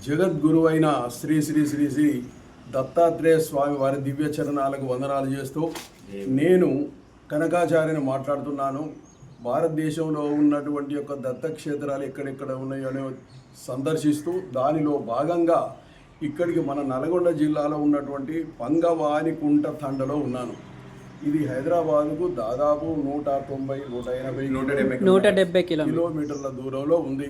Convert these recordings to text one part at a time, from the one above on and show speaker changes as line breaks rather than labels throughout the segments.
జగద్గురు అయిన శ్రీ శ్రీ శ్రీ శ్రీ దత్తాత్రేయ స్వామి వారి దివ్య చరణాలకు వందనాలు చేస్తూ నేను కనకాచార్యని మాట్లాడుతున్నాను. భారతదేశంలో ఉన్నటువంటి యొక్క దత్తక్షేత్రాలు ఎక్కడెక్కడ ఉన్నాయో సందర్శిస్తూ దానిలో భాగంగా ఇక్కడికి మన నల్గొండ జిల్లాలో ఉన్నటువంటి పంగవానికుంట తండలో ఉన్నాను. ఇది హైదరాబాద్కు దాదాపు 190-170 కిలోమీటర్ల దూరంలో ఉంది.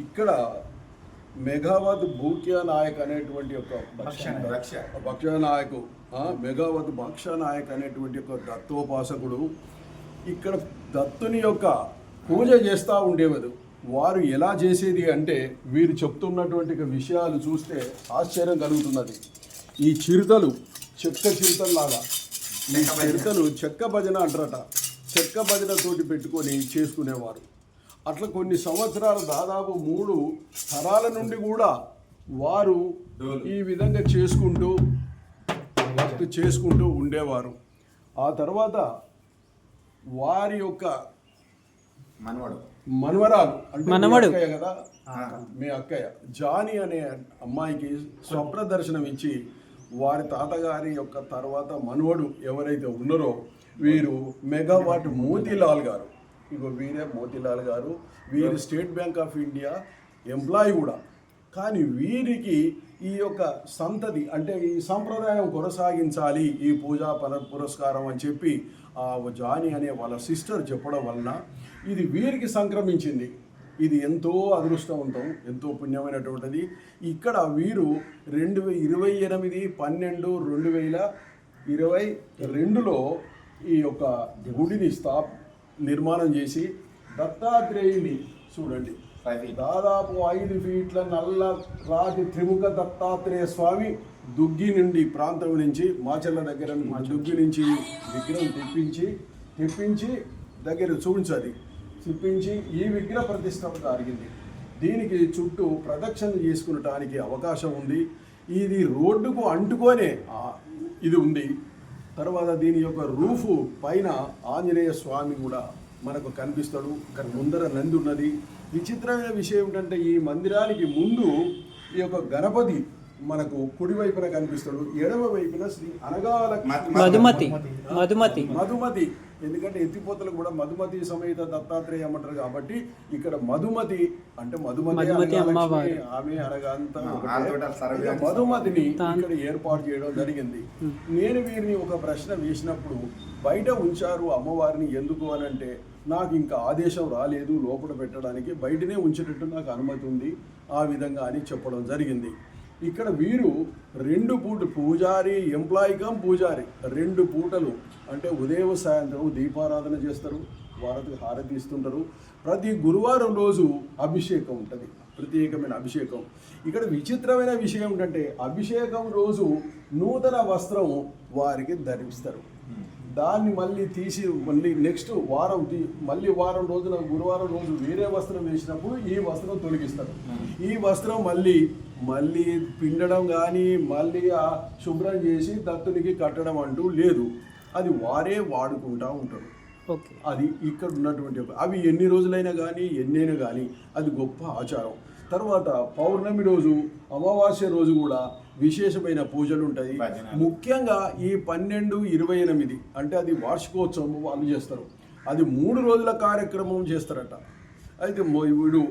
ఇక్కడ మెగావత్ భూక్య నాయక్ అనేటువంటి ఒక భక్ష నాయకు మెగావత్ భక్ష నాయక్ అనేటువంటి ఒక దత్తోపాసకుడు ఇక్కడ దత్తుని యొక్క పూజ చేస్తూ ఉండేవారు. వారు ఎలా చేసేది అంటే వీరు చెప్తున్నటువంటి విషయాలు చూస్తే ఆశ్చర్యం కలుగుతున్నది. ఈ చిరుతలు చెక్క చిరుతల్లాగా ఈ చిరుతలు చెక్క భజన అంటారట. చెక్క భజనతోటి పెట్టుకొని చేసుకునేవారు. అట్లా కొన్ని సంవత్సరాలు దాదాపు 3 తరాల నుండి కూడా వారు ఈ విధంగా చేసుకుంటూ ఉండేవారు. ఆ తర్వాత వారి యొక్క మనవరాలు అంటే అక్కయ్య కదా, మీ అక్కయ్య జానీ అనే అమ్మాయికి స్వప్న దర్శనం ఇచ్చి వారి తాతగారి యొక్క తర్వాత మనవడు ఎవరైతే ఉన్నారో వీరు మెగావాట్ మోతీలాల్ గారు. ఇగో వీరే మోతీలాల్ గారు. వీరు state bank of India employee కూడా. కానీ వీరికి ఈ యొక్క సంతతి అంటే ఈ సంప్రదాయం కొనసాగించాలి, ఈ పూజా పురస్కారం అని చెప్పి ఆ జానీ అనే వాళ్ళ సిస్టర్ చెప్పడం వలన ఇది వీరికి సంక్రమించింది. ఇది ఎంతో అదృష్టవంతం, ఎంతో పుణ్యమైనటువంటిది. ఇక్కడ వీరు 28/12/2022లో ఈ యొక్క గుడిని నిర్మాణం చేసి దత్తాత్రేయుని చూడండి, దాదాపు 5 ఫీట్ల నల్ల రాతి త్రిముఖ దత్తాత్రేయ స్వామి దుగ్గి నుండి ప్రాంతం నుంచి మాచర్ల దగ్గర దుగ్గి నుంచి విగ్రహం తెప్పించి దగ్గర చూపించాలి చూపించి ఈ విగ్రహ ప్రతిష్ట జరిగింది. దీనికి చుట్టూ ప్రదక్షిణ చేసుకునటానికి అవకాశం ఉంది. ఇది రోడ్డుకు అంటుకొనే ఇది ఉంది. తర్వాత దీని యొక్క రూఫు పైన ఆంజనేయ స్వామి కూడా మనకు కనిపిస్తాడు. ఇక్కడ ముందర నంది ఉన్నది. విచిత్రమైన విషయం ఏంటంటే ఈ మందిరానికి ముందు ఈ యొక్క గణపతి మనకు కుడి వైపున కనిపిస్తాడు, ఎడమ వైపున శ్రీ అనగాల మధుమతి. ఎందుకంటే ఎత్తిపోతలకు కూడా మధుమతి సమేత దత్తాత్రేయ అంటారు కాబట్టి ఇక్కడ మధుమతి అంటే మధుమతి ఆమె అనగాంత మధుమతిని ఇక్కడ ఏర్పాటు చేయడం జరిగింది. నేను వీరిని ఒక ప్రశ్న వేసినప్పుడు బయట ఉంచారు అమ్మవారిని ఎందుకు అని అంటే నాకు ఇంకా ఆదేశం రాలేదు లోపల పెట్టడానికి, బయటనే ఉంచేటట్టు నాకు అనుమతి ఉంది ఆ విధంగా అని చెప్పడం జరిగింది. ఇక్కడ వీరు 2 పూటలు పూజారి పూజారి 2 పూటలు అంటే ఉదయం సాయంత్రం దీపారాధన చేస్తారు, వారికి హారతి ఇస్తుంటారు. ప్రతి గురువారం రోజు అభిషేకం ఉంటుంది, ప్రత్యేకమైన అభిషేకం. ఇక్కడ విచిత్రమైన విషయం ఏంటంటే అభిషేకం రోజు నూతన వస్త్రం వారికి ధరిస్తారు. దాన్ని మళ్ళీ తీసి మళ్ళీ నెక్స్ట్ వారం వారం రోజున గురువారం రోజు వేరే వస్త్రం వేసినప్పుడు ఈ వస్త్రం తొలగిస్తారు. ఈ వస్త్రం మళ్ళీ పిండడం కానీ మళ్ళీ శుభ్రం చేసి దత్తునికి కట్టడం అంటూ లేదు. అది వారే వాడుకుంటూ ఉంటారు. అది ఇక్కడ ఉన్నటువంటి అవి ఎన్ని రోజులైనా కానీ ఎన్నైనా కానీ అది గొప్ప ఆచారం. తర్వాత పౌర్ణమి రోజు అమావాస్య రోజు కూడా విశేషమైన పూజలు ఉంటాయి. ముఖ్యంగా ఈ 12/28 అంటే అది వార్షికోత్సవం వాళ్ళు చేస్తారు. అది 3 రోజుల కార్యక్రమం చేస్తారట. అయితే ఇప్పుడు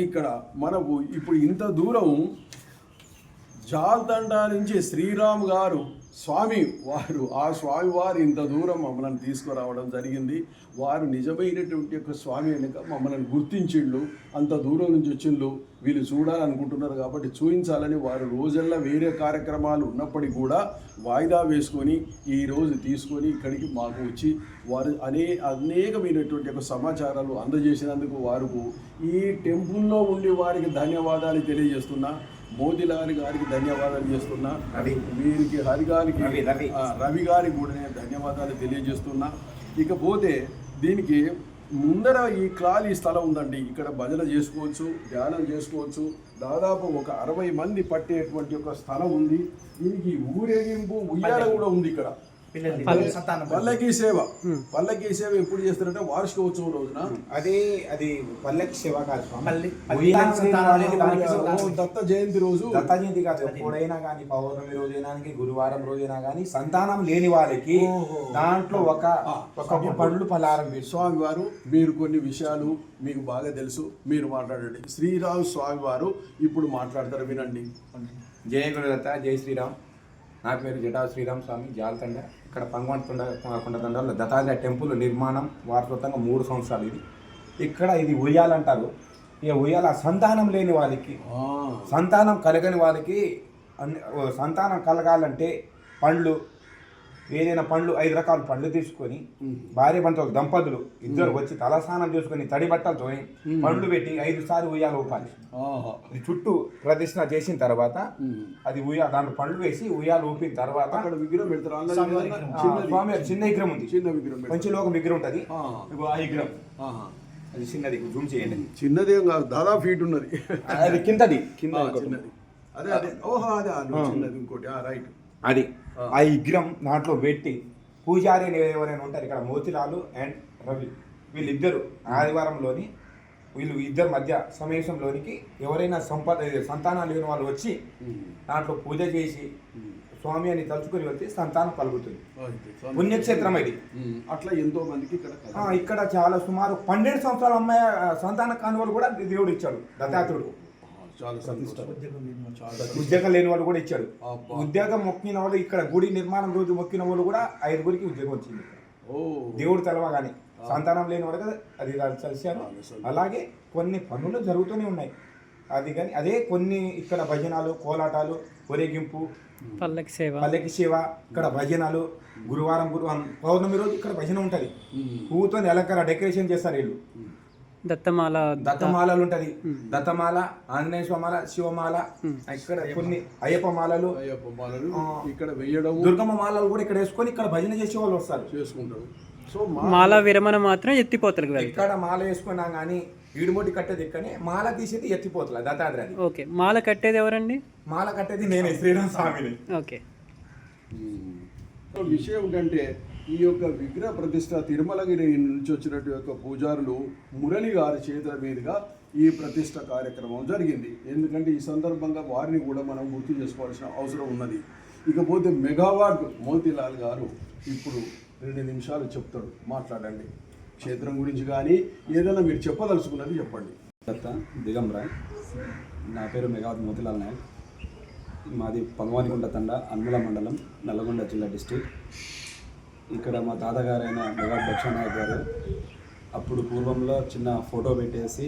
ఇక్కడ మనకు ఇప్పుడు ఇంత దూరం జాల్తండా నుంచి శ్రీరామ్ గారు ఆ స్వామి వారు ఇంత దూరం మమ్మల్ని తీసుకురావడం జరిగింది. వారు నిజమైనటువంటి యొక్క స్వామి వెనుక మమ్మల్ని గుర్తించిండు. అంత దూరం నుంచి వచ్చిండు, వీళ్ళు చూడాలనుకుంటున్నారు కాబట్టి చూపించాలని వారు రోజల్లా వేరే కార్యక్రమాలు ఉన్నప్పటికీ కూడా వాయిదా వేసుకొని ఈ రోజు తీసుకొని ఇక్కడికి మాకు వచ్చి వారు అనేకమైనటువంటి యొక్క సమాచారాలు అందజేసినందుకు వారికి ఈ టెంపుల్లో ఉండి వారికి ధన్యవాదాలు తెలియజేస్తున్నా. మోతీలాల్ గారికి ధన్యవాదాలు చేస్తున్నా. వీరికి రవి గారికి కూడా నేను ధన్యవాదాలు తెలియజేస్తున్నా. ఇకపోతే దీనికి ముందర ఈ ఖాళీ స్థలం ఉందండి. ఇక్కడ భజన చేసుకోవచ్చు, ధ్యానం చేసుకోవచ్చు. దాదాపు ఒక 60 మంది పట్టేటువంటి ఒక స్థలం ఉంది. దీనికి ఊరేగింపు ఉయ్యాల కూడా ఉంది. ఇక్కడ పల్లకి సేవ ఎప్పుడు చేస్తారంటే వార్షికోత్సవం రోజున.
అది పల్లకి సేవ కాదు
దత్త జయంతి రోజు.
దత్త జయంతి కాదు, ఎప్పుడైనా కానీ పౌర్ణమి రోజైనా గురువారం రోజైనా కానీ సంతానం లేని వాళ్ళకి దాంట్లో ఒక పండ్లు పలారం.
స్వామి వారు మీరు కొన్ని విషయాలు మీకు బాగా తెలుసు, మీరు మాట్లాడండి. శ్రీరామ్ స్వామి వారు ఇప్పుడు మాట్లాడతారు, వినండి.
జయ గురుదత్త, జై శ్రీరామ్. నా పేరు జటా శ్రీరామ్ స్వామి, జాలతండ. ఇక్కడ కొండతండలో దత్తాత్రేయ టెంపుల్ నిర్మాణం వారసత్వంగా 3 సంవత్సరాలు. ఇక్కడ ఇది ఉయ్యాలంటారు. ఇక ఉయ్యాల సంతానం లేని వాళ్ళకి, సంతానం కలగని వాళ్ళకి, సంతానం కలగాలంటే పండ్లు, ఏదైనా పండ్లు 5 రకాల పండ్లు తీసుకొని భార్య భర్త దంపతులు ఇద్దరు వచ్చి తలస్నానం చేసుకొని తడి బట్టలతో పండ్లు పెట్టి 5 సార్లు ఉయ్యాల ఊపాలి. చుట్టూ ప్రదక్షిణ చేసిన తర్వాత అది దాంట్లో పండ్లు వేసి ఉయ్యాల ఊపిన తర్వాత
విగ్రహం పెడతారు.
స్వామి చిన్న విగ్రహం ఉంది, కొంచెంలో ఒక విగ్రహం ఉంటుంది. ఆ విగ్రహం అది చిన్నది, జూమ్ చేయండి.
చిన్నది దాదాపు ఫీట్ ఉన్నది,
అది కిందది
చిన్నది. అదే ఓహో అదే చిన్నది ఇంకోటి, రైట్.
అది ఆ విగ్రహం దాంట్లో పెట్టి పూజారి ఎవరైనా ఉంటారు ఇక్కడ, మోతిలాలు అండ్ రవి, వీళ్ళిద్దరు ఆదివారంలోని వీళ్ళు ఇద్దరు మధ్య సమావేశంలోనికి ఎవరైనా సంతానాలు లేని వాళ్ళు వచ్చి దాంట్లో పూజ చేసి స్వామి అని తలుచుకొని వెళ్తే సంతానం కలుగుతుంది. పుణ్యక్షేత్రం ఇది.
అట్లా ఎంతో మందికి
ఇక్కడ చాలా సుమారు 12 సంవత్సరాల అమ్మాయి సంతాన కానువలు కూడా దేవుడు ఇచ్చాడు దత్తాత్రేయుడు. ఉద్యోగం లేని వాళ్ళు కూడా ఇచ్చాడు. ఉద్యోగం మొక్కిన వాళ్ళు ఇక్కడ గుడి నిర్మాణం రోజు మొక్కిన వాళ్ళు కూడా 5గురికి ఉద్యోగం వచ్చింది. దేవుడు తెలవగానే సంతానం లేని వాళ్ళకి అది కలిశారు. అలాగే కొన్ని పనులు జరుగుతూనే ఉన్నాయి. అది కానీ అదే కొన్ని ఇక్కడ భజనాలు, కోలాటాలు, ఊరేగింపు,
పల్లకి
సేవ, ఇక్కడ భజనాలు. గురువారం పౌర్ణమి రోజు ఇక్కడ భజన ఉంటుంది. పువ్వుతో అలంకార డెకరేషన్ చేస్తారు వీళ్ళు. దత్తమాలలు ఉంటది, దత్తమాల, ఆంజనేయ స్వామాల, శివమాల, ఇక్కడ కొన్ని అయ్యప్ప మాలలు
ఇక్కడ వేయడం,
దుర్గమ్మ మాలలు కూడా ఇక్కడ వేసుకొని ఇక్కడ భజన చేసే వాళ్ళు వస్తారు,
చేసుకుంటారు.
సో మాల విరమణ మాత్రం ఎత్తిపోతలకు
ఇక్కడ మాల వేసుకున్నా కానీ ఈడుమొట్టి కట్టేది ఇక్కడనే, మాల తీసేది ఎత్తిపోతల దత్తాత్రేయ.
ఓకే, మాల కట్టేది ఎవరండి?
మాల కట్టేది నేనే, శ్రీరామ్ స్వామిని.
ఓకే.
విషయం ఏంటంటే ఈ యొక్క విగ్రహ ప్రతిష్ట తిరుమలగిరి నుంచి వచ్చినట్టు యొక్క పూజారులు మురళి గారి చేతుల మీదుగా ఈ ప్రతిష్ట కార్యక్రమం జరిగింది. ఎందుకంటే ఈ సందర్భంగా వారిని కూడా మనం గుర్తు చేసుకోవాల్సిన అవసరం ఉన్నది. ఇకపోతే మెగావాట్ మోతీలాల్ గారు ఇప్పుడు 2 నిమిషాలు చెప్తాడు, మాట్లాడండి. క్షేత్రం గురించి కానీ ఏదైనా మీరు చెప్పదలుచుకున్నది చెప్పండి.
దత్త దిగంబరాయ్, నా పేరు మెగావాట్ మోతీలాల్ నాయక్. మాది పగవానిగుంట తండ, అన్మల మండలం, నల్గొండ జిల్లా డిస్ట్రిక్ట్. ఇక్కడ మా తాతగారైన మెగావాట్ బక్షనాయక్ గారు అప్పుడు పూర్వంలో చిన్న ఫోటో పెట్టేసి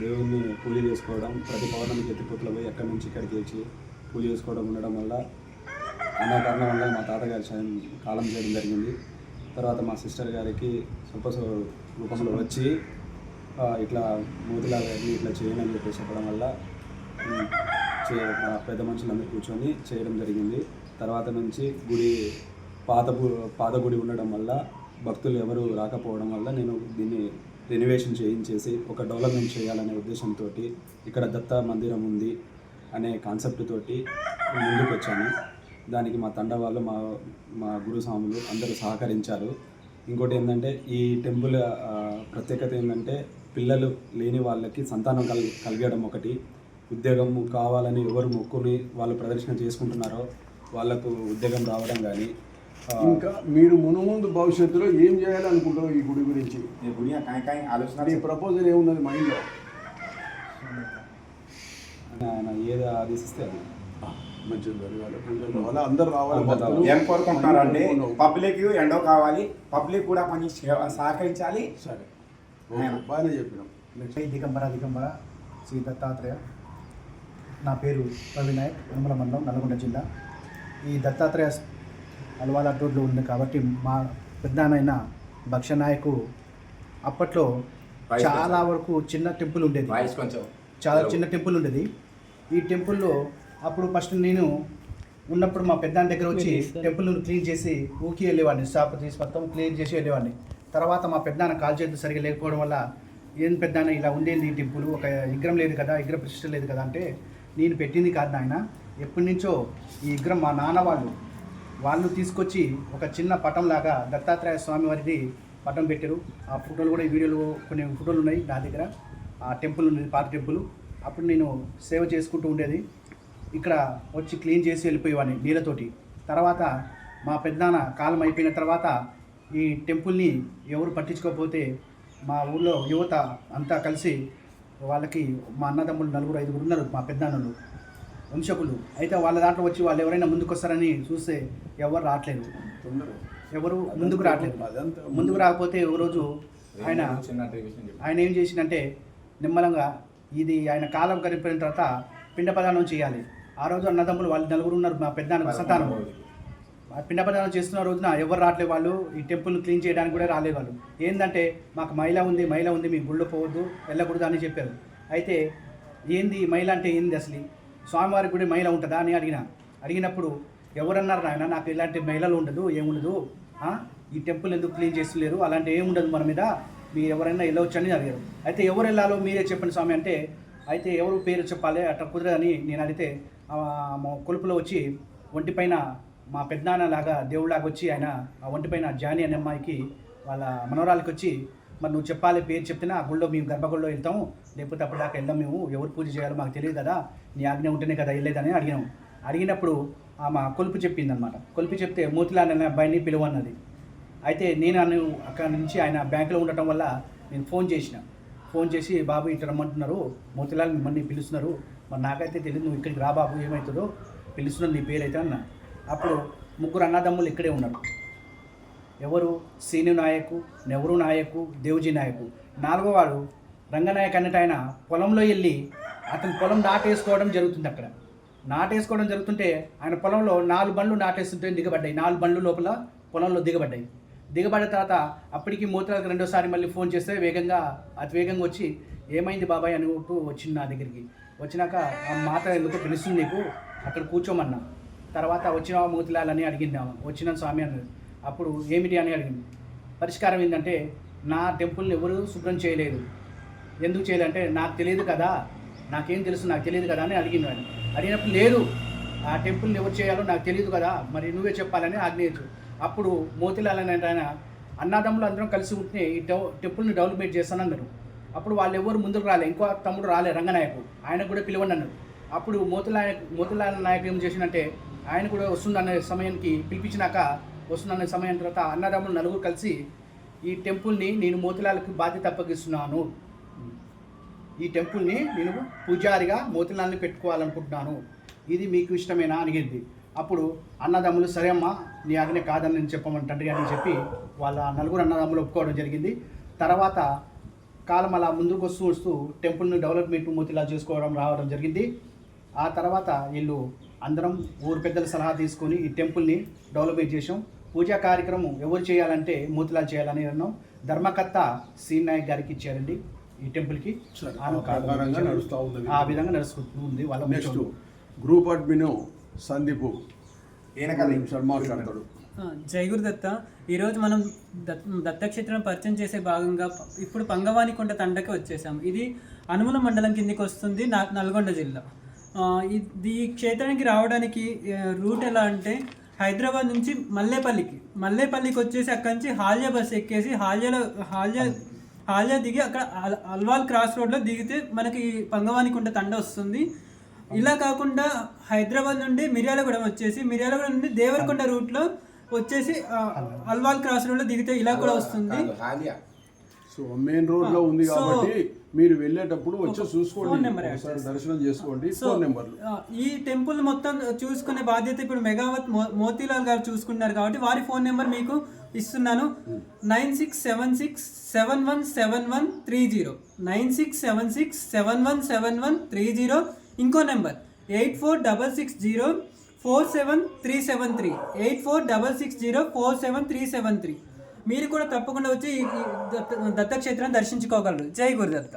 దేవుణ్ణి పూజ చేసుకోవడం, ప్రతి పౌర్ణమికి ఎత్తిపోతలు పోయి ఎక్కడి నుంచి ఇక్కడికి వచ్చి పూజ చేసుకోవడం ఉండడం వల్ల అనాకారణం వల్ల మా తాతగారి కాలం చేయడం జరిగింది. తర్వాత మా సిస్టర్ గారికి స్వల్ప రూపంలో వచ్చి ఇట్లా మోతీలాల్ గారిని ఇట్లా చేయని అని చెప్పేసి చెప్పడం వల్ల మా పెద్ద మనుషులందరూ కూర్చొని చేయడం జరిగింది. తర్వాత నుంచి గుడి పాత గుడి ఉండడం వల్ల భక్తులు ఎవరు రాకపోవడం వల్ల నేను దీన్ని రెనోవేషన్ చేయించేసి ఒక డెవలప్మెంట్ చేయాలనే ఉద్దేశంతో ఇక్కడ దత్త మందిరం ఉంది అనే కాన్సెప్ట్ తోటి ముందుకు వచ్చాను. దానికి మా తండ వాళ్ళు, మా గురుస్వాములు అందరూ సహకరించారు. ఇంకోటి ఏంటంటే ఈ టెంపుల్ ప్రత్యేకత ఏంటంటే పిల్లలు లేని వాళ్ళకి సంతానం కలిగడం ఒకటి, ఉద్యోగం కావాలని ఎవరు మొక్కుని వాళ్ళు ప్రదర్శన చేసుకుంటున్నారో వాళ్ళకు ఉద్యోగం రావడం కానీ.
ఇంకా మీరు మునుముందు భవిష్యత్తులో ఏం చేయాలనుకుంటారో ఈ గుడి గురించి?
ఈ గుడి ఆలోచన,
ఈ ప్రపోజల్ ఏమున్నది మైండ్లో?
ఆయన ఏది ఆదేశిస్తే అది
మంచిది. అలా అందరూ రావాలి.
ఏం కోరుకుంటున్నారండి? పబ్లిక్ ఎండో కావాలి, పబ్లిక్ కూడా కొంచెం సహకరించాలి.
సరే, బాగానే చెప్పినాం.
దిగంబర శ్రీ దత్తాత్రేయ. నా పేరు రవి నాయక్, అన్మల మండలం, నల్గొండ జిల్లా. ఈ దత్తాత్రేయ అలవాల రోడ్లో ఉంది కాబట్టి మా పెద్దనాయన భక్షనాయకు అప్పట్లో చాలా వరకు చిన్న టెంపుల్ ఉండేది, చాలా చిన్న టెంపుల్ ఉండేది. ఈ టెంపుల్లో అప్పుడు ఫస్ట్ నేను ఉన్నప్పుడు మా పెద్దాని దగ్గర వచ్చి టెంపుల్ను క్లీన్ చేసి ఊకి వెళ్ళేవాడిని, స్టాప్ తీసి మొత్తం క్లీన్ చేసి వెళ్ళేవాడిని. తర్వాత మా పెద్దనాన్న కాలు చేతులు సరిగ్గా లేకపోవడం వల్ల, ఏం పెద్దనాన్న ఇలా ఉండేది ఈ టెంపుల్, ఒక విగ్రహం లేదు కదా, విగ్రహ ప్రతిష్ట లేదు కదా అంటే, నేను పెట్టింది కాదు నాయన, ఎప్పటి నుంచో ఈ విగ్రహం మా నాన్న వాళ్ళు వాళ్ళు తీసుకొచ్చి ఒక చిన్న పటం లాగా దత్తాత్రేయ స్వామి వారిది పటం పెట్టారు. ఆ ఫోటోలు కూడా ఈ వీడియోలు కొన్ని ఫోటోలు ఉన్నాయి నా దగ్గర. ఆ టెంపుల్ ఉంది, పాత టెంపుల్. అప్పుడు నేను సేవ చేసుకుంటూ ఉండేది. ఇక్కడ వచ్చి క్లీన్ చేసి వెళ్ళిపోయేవాడిని నీళ్ళతోటి. తర్వాత మా పెద్దనాన్న కాలం అయిపోయిన తర్వాత ఈ టెంపుల్ని ఎవరు పట్టించుకోకపోతే మా ఊళ్ళో యువత అంతా కలిసి వాళ్ళకి మా అన్నదమ్ములు 4-5 ఉన్నారు, మా పెద్దనాన్నలు వంశకులు. అయితే వాళ్ళ దాంట్లో వచ్చి వాళ్ళు ఎవరైనా ముందుకు వస్తారని చూస్తే ఎవరు రావట్లేదు, ఎవరు ముందుకు రావట్లేదు. ముందుకు రాకపోతే ఒక రోజు ఆయన ఏం చేసిందంటే నిమ్మలంగా ఇది ఆయన కాలం కనిపిన తర్వాత పిండ ప్రదానం చేయాలి. ఆ రోజు అన్నదమ్ములు వాళ్ళు 4 ఉన్నారు, మా పెద్దనాన్న సంతానం. పిండ ప్రదానం చేస్తున్న రోజున ఎవరు రావట్లేదు. వాళ్ళు ఈ టెంపుల్ని క్లీన్ చేయడానికి కూడా రాలేదు. వాళ్ళు ఏంటంటే మాకు మహిళ ఉంది మీ గుళ్ళో పోవద్దు, వెళ్ళకూడదు అని చెప్పారు. అయితే ఏంది మహిళ అంటే ఏంది, అసలు స్వామివారికి కూడా మహిళ ఉంటుందా అని అడిగినప్పుడు ఎవరన్నారు నాయన, నాకు ఇలాంటి మహిళలు ఉండదు, ఏముండదు, ఈ టెంపుల్ ఎందుకు క్లీన్ చేస్తలేరు, అలాంటి ఏముండదు మన మీద, మీరు ఎవరైనా వెళ్ళవచ్చు అని అడిగారు. అయితే ఎవరు వెళ్ళాలో మీరే చెప్పండి స్వామి అంటే, అయితే ఎవరు పేరు చెప్పాలి అట్లా కుదరదని నేను అడిగితే మా కొలుపులో వచ్చి ఒంటిపైన మా పెద్దనాన్న లాగా దేవుళ్ళలాగా వచ్చి ఆయన ఆ ఒంటిపైన జాని అనే అమ్మాయికి వాళ్ళ మనవరాలకి వచ్చి, మరి నువ్వు చెప్పాలి, పేరు చెప్తేనే ఆ గుళ్ళో మేము గర్భగుళ్ళో వెళ్తాము, లేకపోతే అప్పటిదాకా వెళ్దాం, మేము ఎవరు పూజ చేయాలో మాకు తెలియదు కదా, నీ ఆజ్ఞ ఉంటేనే కదా వెళ్ళలేదని అడిగినప్పుడు ఆమె కొలుపు చెప్పిందనమాట. కొలుపు చెప్తే మోతిలాల్ అనే అబ్బాయిని పిలువన్నది. అయితే నేను అక్కడ నుంచి ఆయన బ్యాంకులో ఉండటం వల్ల నేను ఫోన్ చేసి బాబు ఇట్లా రమ్మంటున్నారు, మోతిలాల్ మిమ్మల్ని పిలుస్తున్నారు, మరి నాకైతే తెలియదు, నువ్వు ఇక్కడికి రా బాబు, ఏమవుతుందో పిలుస్తున్నారు, నీ పేరు అయితే అన్నా. అప్పుడు 3 అన్నదమ్ములు ఇక్కడే ఉన్నారు. ఎవరు? సీను నాయకు, నెహ్రూ నాయకు, దేవ్జీ నాయకు. 4వ వాడు రంగనాయక్ అన్నట్టు ఆయన పొలంలో వెళ్ళి అతని పొలం నాటేసుకోవడం జరుగుతుంది. అక్కడ నాటేసుకోవడం జరుగుతుంటే ఆయన పొలంలో 4 బండ్లు నాటేస్తుంటే దిగబడ్డాయి. 4 బండ్లు లోపల పొలంలో దిగబడ్డ తర్వాత అప్పటికి మోతిలాల్కి 2వ సారి మళ్ళీ ఫోన్ చేస్తే అతి వేగంగా వచ్చి ఏమైంది బాబాయ్ అనుకుంటూ వచ్చింది నా దగ్గరికి. వచ్చినాక ఆ మాత ఎందుకో పిలుస్తుంది నీకు, అక్కడ కూర్చోమన్నా. తర్వాత వచ్చినావా మోతిలాల్ అని అడిగింది ఆమె. వచ్చినాను స్వామి అన్నది. అప్పుడు ఏమిటి అని అడిగింది. పరిష్కారం ఏంటంటే, నా టెంపుల్ని ఎవరు శుభ్రం చేయలేదు, ఎందుకు చేయలేదంటే నాకు తెలియదు కదా, నాకేం తెలుసు, నాకు తెలియదు కదా అని అడిగింది. అడిగినప్పుడు లేదు, ఆ టెంపుల్ని ఎవరు చేయాలో నాకు తెలియదు కదా, మరి నువ్వే చెప్పాలని ఆజ్ఞయించు. అప్పుడు మోతిలాల్ అనే ఆయన అన్నదమ్ములు అందరం కలిసి ఉంటే ఈ టెంపుల్ని డెవలప్మెంట్ చేస్తానన్నారు. అప్పుడు వాళ్ళు ఎవరు ముందుకు రాలే, ఇంకో తమ్ముడు రాలే రంగనాయకు, ఆయనకు కూడా పిలవండి అన్నారు. అప్పుడు మోతిలాల్ నాయకు ఏం చేసినంటే, ఆయన కూడా వస్తుందనే సమయానికి పిలిపించినాక వస్తుందనే సమయం తర్వాత అన్నదమ్ములు 4 కలిసి ఈ టెంపుల్ని నేను మోతిలాల్కి బాధ్యత అప్పగిస్తున్నాను, ఈ టెంపుల్ని నేను పూజారిగా మోతిలాల్ని పెట్టుకోవాలనుకుంటున్నాను, ఇది మీకు ఇష్టమేనా అడిగింది. అప్పుడు అన్నదమ్ములు సరే అమ్మా, నీ ఆజ్ఞ కాదని నేను చెప్పమని తండ్రి అని చెప్పి వాళ్ళ 4 అన్నదమ్ములు ఒప్పుకోవడం జరిగింది. తర్వాత కాలం అలా ముందుకు వస్తూ టెంపుల్ని డెవలప్మెంట్ మోతిలాల్ రావడం జరిగింది. ఆ తర్వాత వీళ్ళు అందరం ఊరు పెద్దల సలహా తీసుకొని ఈ టెంపుల్ని డెవలప్మెంట్ చేసాం. పూజా కార్యక్రమం ఎవరు చేయాలంటే మోతిలాల్ చేయాలని అన్నాం. ధర్మకర్త సీన్ నాయక్ గారికి ఇచ్చారండి ఈ టెంపుల్కి. ఆ విధంగా నడుస్తుంది. వాళ్ళ
నెక్స్ట్ గ్రూప్ అడ్మిన్ సందీప్ మాట్లాడతాడు.
జై గురుదత్త. ఈరోజు మనం దత్తక్షేత్రం పరిచయం చేసే భాగంగా ఇప్పుడు పంగవానికొండ తండకి వచ్చేసాం. ఇది అనుముల మండలం కిందికి వస్తుంది, నల్గొండ జిల్లా. ఈ క్షేత్రానికి రావడానికి రూట్ ఎలా అంటే, హైదరాబాద్ నుంచి మల్లేపల్లికి వచ్చేసి అక్కడి నుంచి హాల్యా బస్ ఎక్కేసి హాల్యా దిగి అక్కడ అల్వాల్ క్రాస్ రోడ్లో దిగితే మనకి పంగవానికొండ తండ వస్తుంది. ఇలా కాకుండా హైదరాబాద్ నుండి మిర్యాలగూడెం వచ్చేసి మిర్యాలగూడెం నుండి దేవరకొండ రూట్లో వచ్చేసి అల్వాల్ క్రాస్ రోడ్లో దిగితే ఇలా కూడా వస్తుంది.
సో మెయిన్ రోడ్ లో ఉంది కాబట్టి మీరు వెళ్ళేటప్పుడు వచ్చి చూసుకోండి, దర్శనం చేసుకోండి. ఫోన్ నెంబర్లు
ఈ టెంపుల్ మొత్తం చూసుకునే బాధ్యత ఇప్పుడు మెగావత్ మోతీలాల్ గారు చూసుకున్నారు కాబట్టి వారి ఫోన్ నెంబర్ మీకు ఇస్తున్నాను. 9676717130 9676717130. ఇంకో నెంబర్ 8466047373 8466047373. మీరు కూడా తప్పకుండా వచ్చి దత్తక్షేత్రాన్ని దర్శించుకోగలరు. జై గురుదత్త.